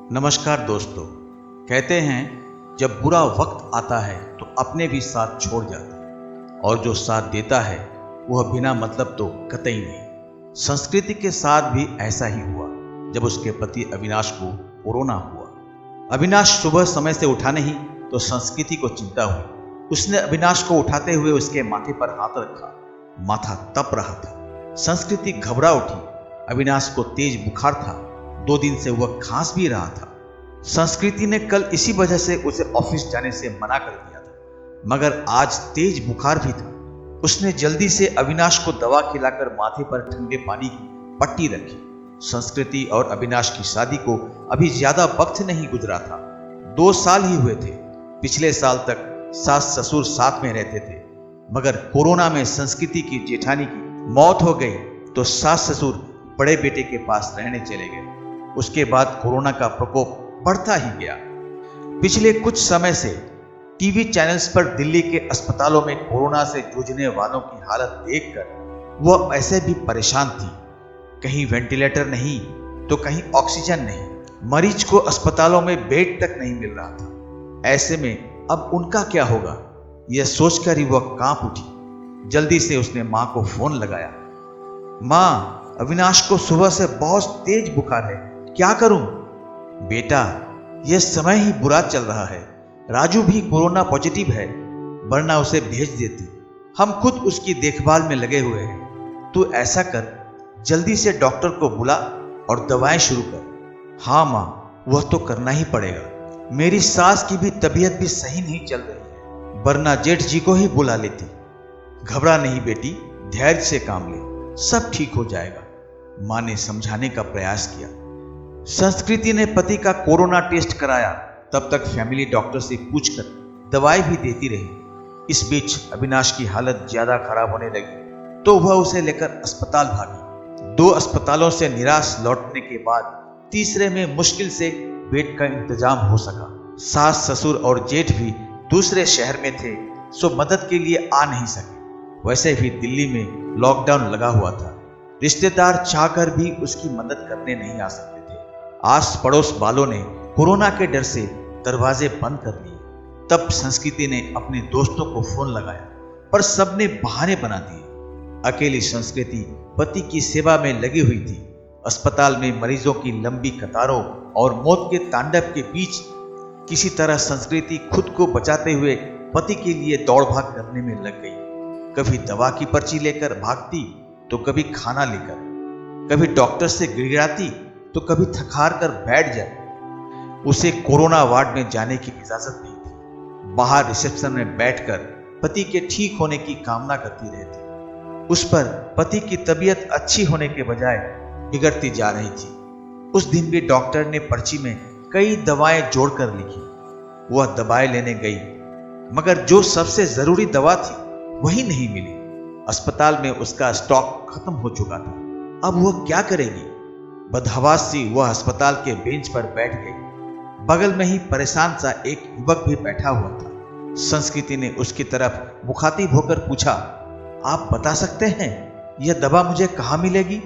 नमस्कार दोस्तों। कहते हैं जब बुरा वक्त आता है तो अपने भी साथ छोड़ जाते हैं और जो साथ देता है वह बिना मतलब तो कतई नहीं। संस्कृति के साथ भी ऐसा ही हुआ जब उसके पति अविनाश को कोरोना हुआ। अविनाश सुबह समय से उठा नहीं तो संस्कृति को चिंता हुई। उसने अविनाश को उठाते हुए उसके माथे पर हाथ रखा। माथा तप रहा था। संस्कृति घबरा उठी। अविनाश को तेज बुखार था। 2 दिन से वह खांस भी रहा था। संस्कृति ने कल इसी वजह से उसे ऑफिस जाने से मना कर दिया था, मगर आज तेज बुखार भी था। उसने जल्दी से अविनाश को दवा खिलाकर माथे पर ठंडे पानी की पट्टी रखी। संस्कृति और अविनाश की शादी को अभी ज्यादा वक्त नहीं गुजरा था। 2 साल ही हुए थे। पिछले साल तक सास ससुर साथ में रहते थे, मगर कोरोना में संस्कृति की जेठानी की मौत हो गई तो सास ससुर बड़े बेटे के पास रहने चले गए। उसके बाद कोरोना का प्रकोप बढ़ता ही गया। पिछले कुछ समय से टीवी चैनल्स पर दिल्ली के अस्पतालों में कोरोना से जूझने वालों की हालत देखकर वह ऐसे भी परेशान थी। कहीं वेंटिलेटर नहीं तो कहीं ऑक्सीजन नहीं। मरीज को अस्पतालों में बेड तक नहीं मिल रहा था। ऐसे में अब उनका क्या होगा, यह सोचकर ही वह कांप उठी। जल्दी से उसने मां को फोन लगाया। मां, अविनाश को सुबह से बहुत तेज बुखार है, क्या करूं? बेटा, यह समय ही बुरा चल रहा है। राजू भी कोरोना पॉजिटिव है, वरना उसे भेज देती। हम खुद उसकी देखभाल में लगे हुए हैं। तू ऐसा कर, जल्दी से डॉक्टर को बुला और दवाएं शुरू कर। हाँ मां, वह तो करना ही पड़ेगा। मेरी सास की भी तबीयत भी सही नहीं चल रही है, वरना जेठ जी को ही बुला लेती। घबरा नहीं बेटी, धैर्य से काम ले, सब ठीक हो जाएगा। मां ने समझाने का प्रयास किया। संस्कृति ने पति का कोरोना टेस्ट कराया। तब तक फैमिली डॉक्टर से पूछकर दवाई भी देती रही। इस बीच अविनाश की हालत ज्यादा खराब होने लगी तो वह उसे लेकर अस्पताल भागी। 2 अस्पतालों से निराश लौटने के बाद तीसरे में मुश्किल से बेड का इंतजाम हो सका। सास ससुर और जेठ भी दूसरे शहर में थे, सो मदद के लिए आ नहीं सके। वैसे भी दिल्ली में लॉकडाउन लगा हुआ था। रिश्तेदार चाहकर भी उसकी मदद करने नहीं आ सकते थे। आस पड़ोस वालों ने कोरोना के डर से दरवाजे बंद कर लिए। तब संस्कृति ने अपने दोस्तों को फोन लगाया, पर सबने बहाने बना दिए। अकेली संस्कृति पति की सेवा में लगी हुई थी। अस्पताल में मरीजों की लंबी कतारों और मौत के तांडव के बीच किसी तरह संस्कृति खुद को बचाते हुए पति के लिए दौड़ भाग करने में लग गई। कभी दवा की पर्ची लेकर भागती तो कभी खाना लेकर, कभी डॉक्टर से गिड़गिड़ाती तो कभी थकार कर बैठ जाए। उसे कोरोना वार्ड में जाने की इजाजत नहीं थी। बाहर रिसेप्शन में बैठकर पति के ठीक होने की कामना करती रहती। उस पर पति की तबीयत अच्छी होने के बजाय बिगड़ती जा रही थी। उस दिन भी डॉक्टर ने पर्ची में कई दवाएं जोड़कर लिखी। वह दवाएं लेने गई, मगर जो सबसे जरूरी दवा थी वही नहीं मिली। अस्पताल में उसका स्टॉक खत्म हो चुका था। अब वह क्या करेगी? बदहवास सी वह अस्पताल के बेंच पर बैठ गई। बगल में ही परेशान सा एक युवक भी बैठा हुआ था। संस्कृति ने उसकी तरफ मुखातिब होकर पूछा, आप बता सकते हैं यह दवा मुझे कहाँ मिलेगी?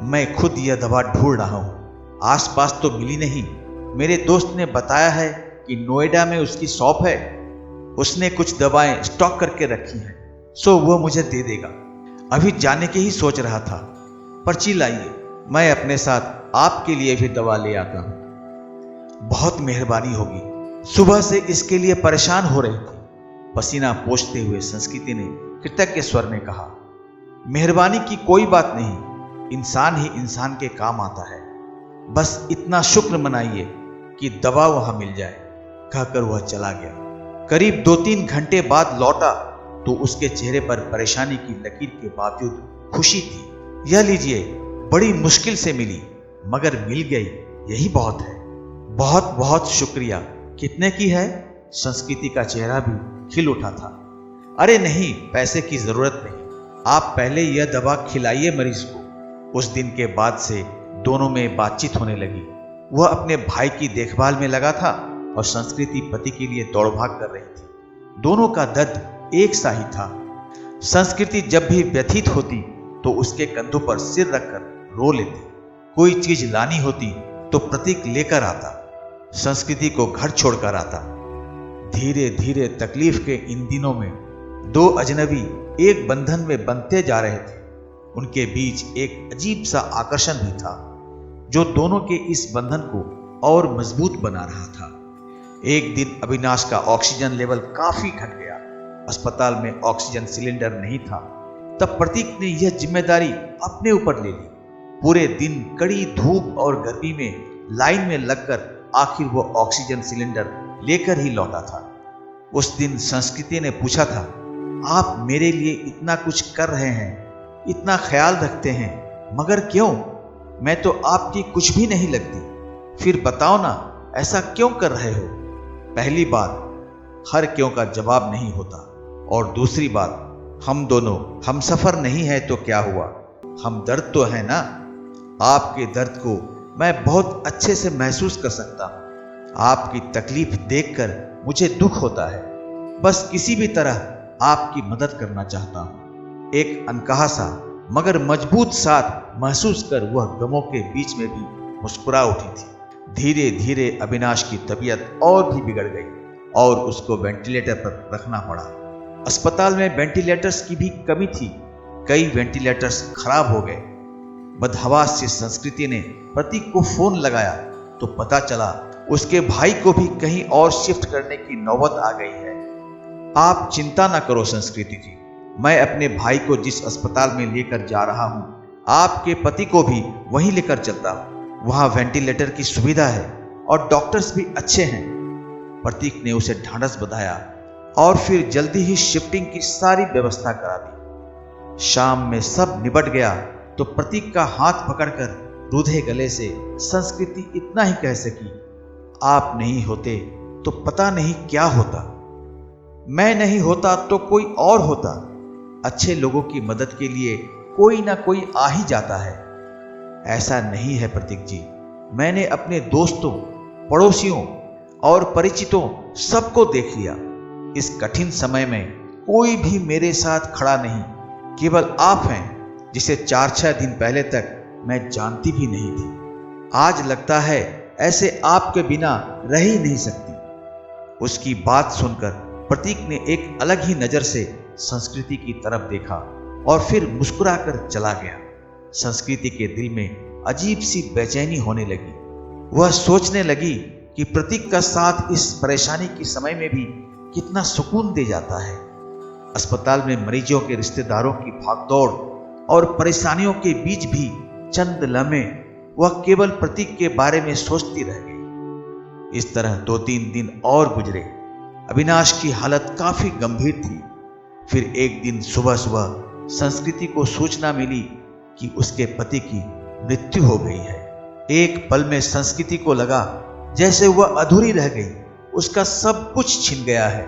मैं खुद यह दवा ढूंढ रहा हूँ, आसपास तो मिली नहीं। मेरे दोस्त ने बताया है कि नोएडा में उसकी शॉप है। उसने कुछ दवाएं स्टॉक करके रखी हैं, सो वह मुझे दे देगा। अभी जाने की ही सोच रहा था। पर्ची लाइए, मैं अपने साथ आपके लिए भी दवा ले आता हूं। बहुत मेहरबानी होगी। सुबह से इसके लिए परेशान हो रही थी। पसीना पोंछते हुए संस्कृति ने कृतज्ञ स्वर में कहा, मेहरबानी की कोई बात नहीं, इंसान ही इंसान के काम आता है। बस इतना शुक्र मनाइए कि दवा वहां मिल जाए। कहकर वह चला गया। करीब 2-3 घंटे बाद लौटा तो उसके चेहरे पर परेशानी की लकीर के बावजूद खुशी थी। यह लीजिए, बड़ी मुश्किल से मिली, मगर मिल गई, यही बहुत है। बहुत बहुत शुक्रिया। कितने की है? संस्कृति का चेहरा भी खिल उठा था। अरे नहीं, पैसे की जरूरत नहीं, आप पहले यह दवा खिलाइए मरीज को। उस दिन के बाद से दोनों में बातचीत होने लगी। वह अपने भाई की देखभाल में लगा था और संस्कृति पति के लिए दौड़ भाग कर रही थी। दोनों का दर्द एक सा ही था। संस्कृति जब भी व्यथित होती तो उसके कंधों पर सिर रखकर रो लेती। कोई चीज लानी होती तो प्रतीक लेकर आता, संस्कृति को घर छोड़कर आता। धीरे धीरे तकलीफ के इन दिनों में दो अजनबी एक बंधन में बंधते जा रहे थे। उनके बीच एक अजीब सा आकर्षण भी था जो दोनों के इस बंधन को और मजबूत बना रहा था। एक दिन अविनाश का ऑक्सीजन लेवल काफी घट गया। अस्पताल में ऑक्सीजन सिलेंडर नहीं था। तब प्रतीक ने यह जिम्मेदारी अपने ऊपर ले ली। पूरे दिन कड़ी धूप और गर्मी में लाइन में लगकर आखिर वो ऑक्सीजन सिलेंडर लेकर ही लौटा था। उस दिन संस्कृति ने पूछा था, आप मेरे लिए इतना कुछ कर रहे हैं, इतना ख्याल रखते हैं, मगर क्यों? मैं तो आपकी कुछ भी नहीं लगती। फिर बताओ ना, ऐसा क्यों कर रहे हो? पहली बात, हर क्यों का जवाब नहीं होता। और दूसरी बात, हम दोनों हम सफर नहीं है तो क्या हुआ, हम दर्द तो है ना। आपके दर्द को मैं बहुत अच्छे से महसूस कर सकता हूँ। आपकी तकलीफ देखकर मुझे दुख होता है। बस किसी भी तरह आपकी मदद करना चाहता हूँ। एक अनकहा सा मगर मजबूत साथ महसूस कर वह गमों के बीच में भी मुस्कुरा उठी थी। धीरे धीरे अविनाश की तबीयत और भी बिगड़ गई और उसको वेंटिलेटर पर रखना पड़ा। अस्पताल में वेंटिलेटर्स की भी कमी थी। कई वेंटिलेटर्स खराब हो गए। बदहवास से संस्कृति ने प्रतीक को फोन लगाया तो पता चला उसके भाई को भी कहीं और शिफ्ट करने की नौबत आ गई है। आप चिंता ना करो संस्कृति जी, मैं अपने भाई को जिस अस्पताल में लेकर जा रहा हूँ, आपके पति को भी वहीं लेकर चलता हूँ। वहाँ वेंटिलेटर की सुविधा है और डॉक्टर्स भी अच्छे हैं। प्रतीक ने उसे ढांढस बंधाया और फिर जल्दी ही शिफ्टिंग की सारी व्यवस्था करा दी। शाम में सब निबट गया तो प्रतीक का हाथ पकड़कर रूधे गले से संस्कृति इतना ही कह सकी, आप नहीं होते तो पता नहीं क्या होता। मैं नहीं होता तो कोई और होता। अच्छे लोगों की मदद के लिए कोई ना कोई आ ही जाता है। ऐसा नहीं है प्रतीक जी, मैंने अपने दोस्तों, पड़ोसियों और परिचितों सबको देख लिया। इस कठिन समय में कोई भी मेरे साथ खड़ा नहीं। केवल आप हैं जिसे 4-6 दिन पहले तक मैं जानती भी नहीं थी। आज लगता है ऐसे आपके बिना रह ही नहीं सकती। उसकी बात सुनकर प्रतीक ने एक अलग ही नजर से संस्कृति की तरफ देखा और फिर मुस्कुराकर चला गया। संस्कृति के दिल में अजीब सी बेचैनी होने लगी। वह सोचने लगी कि प्रतीक का साथ इस परेशानी के समय में भी कितना सुकून दे जाता है। अस्पताल में मरीजों के रिश्तेदारों की भागदौड़ और परेशानियों के बीच भी चंद लम्हे वह केवल प्रतीक के बारे में सोचती रह गई। इस तरह 2-3 दिन और गुजरे। अविनाश की हालत काफी गंभीर थी। फिर एक दिन सुबह सुबह संस्कृति को सूचना मिली कि उसके पति की मृत्यु हो गई है। एक पल में संस्कृति को लगा जैसे वह अधूरी रह गई, उसका सब कुछ छिन गया है।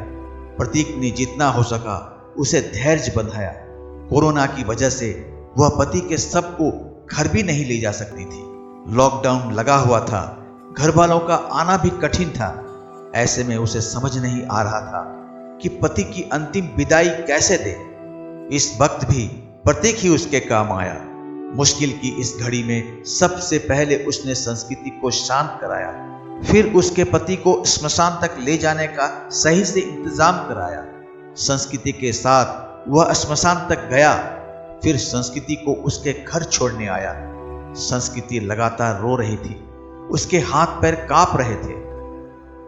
प्रतीक ने जितना हो सका उसे धैर्य बंधाया। कोरोना की वजह से वह पति के सब को घर भी नहीं ले जा सकती थी। लॉकडाउन लगा हुआ था, घर वालों का आना भी कठिन था। ऐसे में उसे समझ नहीं आ रहा था कि पति की अंतिम विदाई कैसे दे। इस वक्त भी प्रतीक ही उसके काम आया। मुश्किल की इस घड़ी में सबसे पहले उसने संस्कृति को शांत कराया, फिर उसके पति को स्मशान तक ले जाने का सही से इंतजाम कराया। संस्कृति के साथ वह स्मशान तक गया, फिर संस्कृति को उसके घर छोड़ने आया। संस्कृति लगातार रो रही थी, उसके हाथ पैर कांप रहे थे।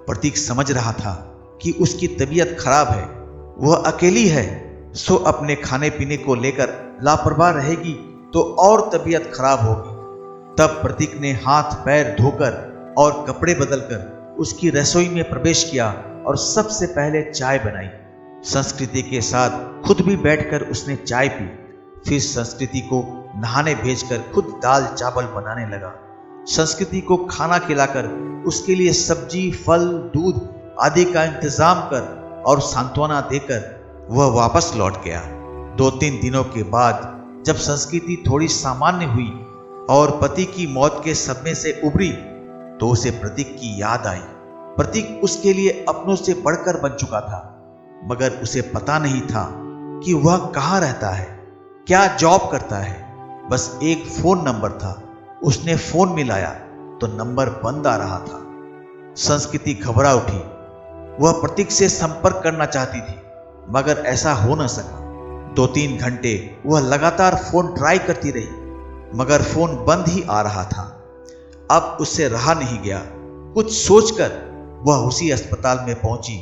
प्रतीक समझ रहा था कि उसकी तबीयत खराब है, वह अकेली है, सो अपने खाने पीने को लेकर लापरवाह रहेगी तो और तबीयत खराब होगी। तब प्रतीक ने हाथ पैर धोकर और कपड़े बदलकर उसकी रसोई में प्रवेश किया और सबसे पहले चाय बनाई। संस्कृति के साथ खुद भी बैठकर उसने चाय पी। फिर संस्कृति को नहाने भेजकर खुद दाल चावल बनाने लगा। संस्कृति को खाना खिलाकर उसके लिए सब्जी, फल, दूध आदि का इंतजाम कर और सांत्वना देकर वह वापस लौट गया। 2-3 दिनों के बाद जब संस्कृति थोड़ी सामान्य हुई और पति की मौत के सदमे से उबरी तो उसे प्रतीक की याद आई। प्रतीक उसके लिए अपनों से बढ़कर बन चुका था, मगर उसे पता नहीं था कि वह कहाँ रहता है, क्या जॉब करता है। बस एक फोन नंबर था। उसने फोन मिलाया तो नंबर बंद आ रहा था। संस्कृति घबरा उठी। वह प्रतीक से संपर्क करना चाहती थी, मगर ऐसा हो न सका। 2-3 घंटे वह लगातार फोन ट्राई करती रही, मगर फोन बंद ही आ रहा था। अब उससे रहा नहीं गया। कुछ सोचकर वह उसी अस्पताल में पहुंची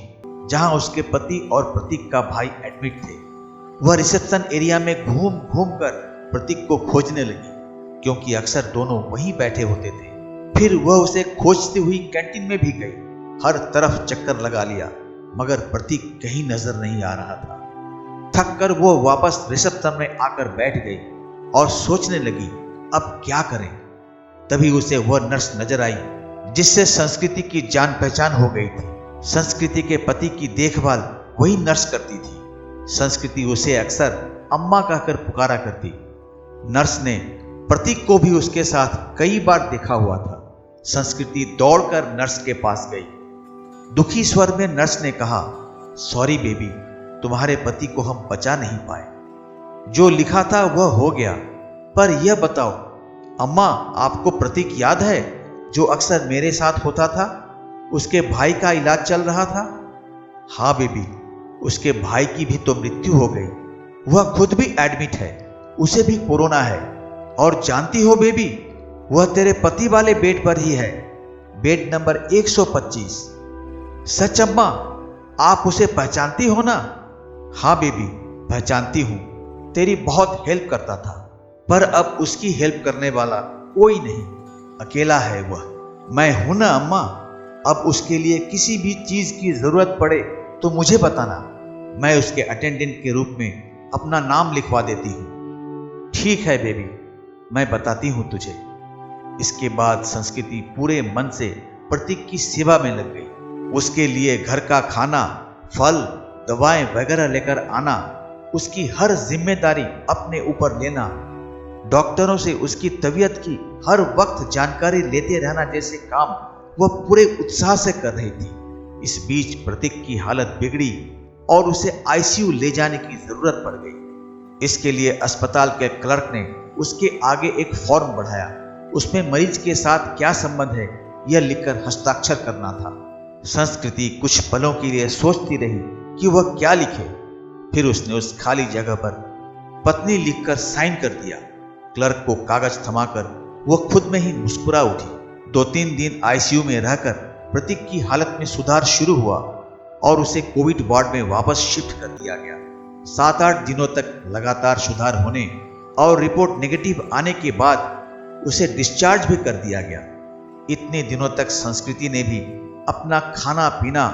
जहां उसके पति और प्रतीक का भाई एडमिट थे। वह रिसेप्शन एरिया में घूम घूम कर प्रतीक को खोजने लगी, क्योंकि अक्सर दोनों वहीं बैठे होते थे। फिर वह उसे खोजती हुई कैंटीन में भी गई। हर तरफ चक्कर लगा लिया, मगर प्रतीक कहीं नजर नहीं आ रहा था। थक कर वो वापस रिसेप्शन में आकर बैठ गई और सोचने लगी, अब क्या करें। तभी उसे वह नर्स नजर आई जिससे संस्कृति की जान पहचान हो गई थी। संस्कृति के पति की देखभाल वही नर्स करती थी। संस्कृति उसे अक्सर अम्मा कहकर पुकारा करती। नर्स ने प्रतीक को भी उसके साथ कई बार देखा हुआ था। संस्कृति दौड़कर नर्स के पास गई। दुखी स्वर में नर्स ने कहा, सॉरी बेबी, तुम्हारे पति को हम बचा नहीं पाए। जो लिखा था वह हो गया, पर यह बताओ अम्मा, आपको प्रतीक याद है जो अक्सर मेरे साथ होता था? उसके भाई का इलाज चल रहा था। हाँ बेबी, उसके भाई की भी तो मृत्यु हो गई। वह खुद भी एडमिट है, उसे भी कोरोना है। और जानती हो बेबी, वह तेरे पति वाले बेड पर ही है, बेड नंबर 125। सच अम्मा, आप उसे पहचानती हो ना? हाँ बेबी, पहचानती हूं। तेरी बहुत हेल्प करता था, पर अब उसकी हेल्प करने वाला कोई नहीं, अकेला है वह। मैं हूं ना अम्मा, अब उसके लिए किसी भी चीज की जरूरत पड़े तो मुझे बताना, मैं उसके अटेंडेंट के रूप में अपना नाम लिखवा देती हूं। ठीक है बेबी, मैं बताती हूं तुझे। इसके बाद संस्कृति पूरे मन से प्रतीक की सेवा में लग गई। उसके लिए घर का खाना, फल, दवाएं वगैरह लेकर आना, उसकी हर जिम्मेदारी अपने ऊपर लेना, डॉक्टरों से उसकी तबीयत की हर वक्त जानकारी लेते रहना जैसे काम वह पूरे उत्साह से कर रही थी। इस बीच प्रतीक की हालत बिगड़ी और उसे आईसीयू ले जाने की जरूरत पड़ गई। इसके लिए अस्पताल के क्लर्क ने उसके आगे एक फॉर्म बढ़ाया। उसमें मरीज के साथ क्या संबंध है यह लिखकर हस्ताक्षर करना था। संस्कृति कुछ पलों के लिए सोचती रही कि वह क्या लिखे। फिर उसने उस खाली जगह पर पत्नी लिखकर साइन कर दिया। क्लर्क को कागज थमाकर वह खुद में ही मुस्कुरा उठी। 2-3 दिन आईसीयू में रहकर प्रतीक की हालत में सुधार शुरू हुआ और उसे कोविड वार्ड में वापस शिफ्ट कर दिया गया। 7-8 दिनों तक लगातार सुधार होने और रिपोर्ट नेगेटिव आने के बाद उसे डिस्चार्ज भी कर दिया गया। इतने दिनों तक संस्कृति ने भी अपना खाना पीना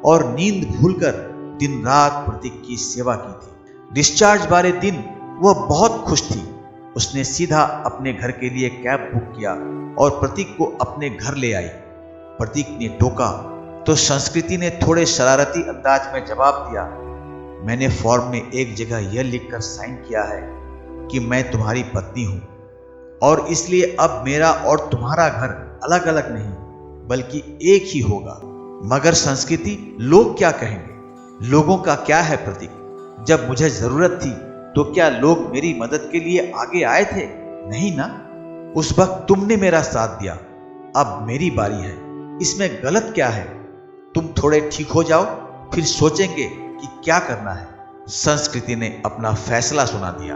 और नींद भूलकर दिन रात प्रतीक की सेवा की थी। डिस्चार्ज वाले दिन वह बहुत खुश थी। उसने सीधा अपने घर के लिए कैब बुक किया और प्रतीक को अपने घर ले आई। प्रतीक ने टोका तो संस्कृति ने थोड़े शरारती अंदाज में जवाब दिया, मैंने फॉर्म में एक जगह यह लिखकर साइन किया है कि मैं तुम्हारी पत्नी हूं और इसलिए अब मेरा और तुम्हारा घर अलग अलग नहीं बल्कि एक ही होगा। मगर संस्कृति, लोग क्या कहेंगे? लोगों का क्या है प्रतीक? जब मुझे जरूरत थी तो क्या लोग मेरी मदद के लिए आगे आए थे? नहीं ना। उस वक्त तुमने मेरा साथ दिया, अब मेरी बारी है, इसमें गलत क्या है? तुम थोड़े ठीक हो जाओ, फिर सोचेंगे कि क्या करना है। संस्कृति ने अपना फैसला सुना दिया।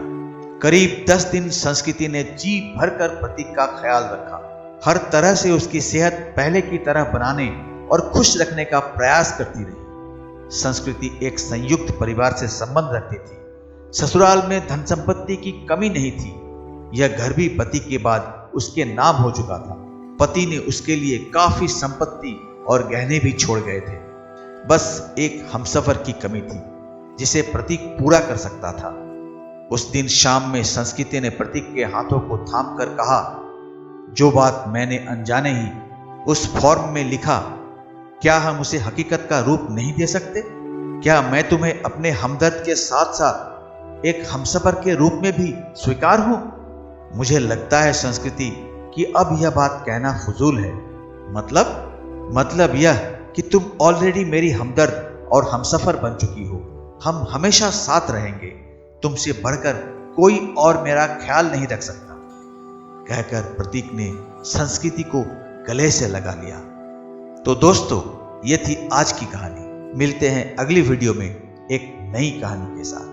करीब 10 दिन संस्कृति ने जी भरकर प्रतीक का ख्याल रखा। हर तरह से उसकी सेहत पहले की तरह बनाने और खुश रखने का प्रयास करती रही। संस्कृति एक संयुक्त परिवार से संबंध रखती थी। ससुराल में धन संपत्ति की कमी नहीं थी। यह घर भी पति के बाद उसके नाम हो चुका था। पति ने उसके लिए काफी संपत्ति और गहने भी छोड़ गए थे। बस एक हमसफर की कमी थी जिसे प्रतीक पूरा कर सकता था। उस दिन शाम में संस्कृति ने प्रतीक के हाथों को थामकर कहा, जो बात मैंने अनजाने ही उस फॉर्म में लिखा, क्या हम उसे हकीकत का रूप नहीं दे सकते? क्या मैं तुम्हें अपने हमदर्द के साथ साथ एक हमसफर के रूप में भी स्वीकार हूं? मुझे लगता है संस्कृति कि अब यह बात कहना फजूल है। मतलब यह कि तुम ऑलरेडी मेरी हमदर्द और हमसफर बन चुकी हो। हम हमेशा साथ रहेंगे। तुमसे बढ़कर कोई और मेरा ख्याल नहीं रख सकता। कहकर प्रतीक ने संस्कृति को गले से लगा लिया। तो दोस्तों, ये थी आज की कहानी। मिलते हैं अगली वीडियो में एक नई कहानी के साथ।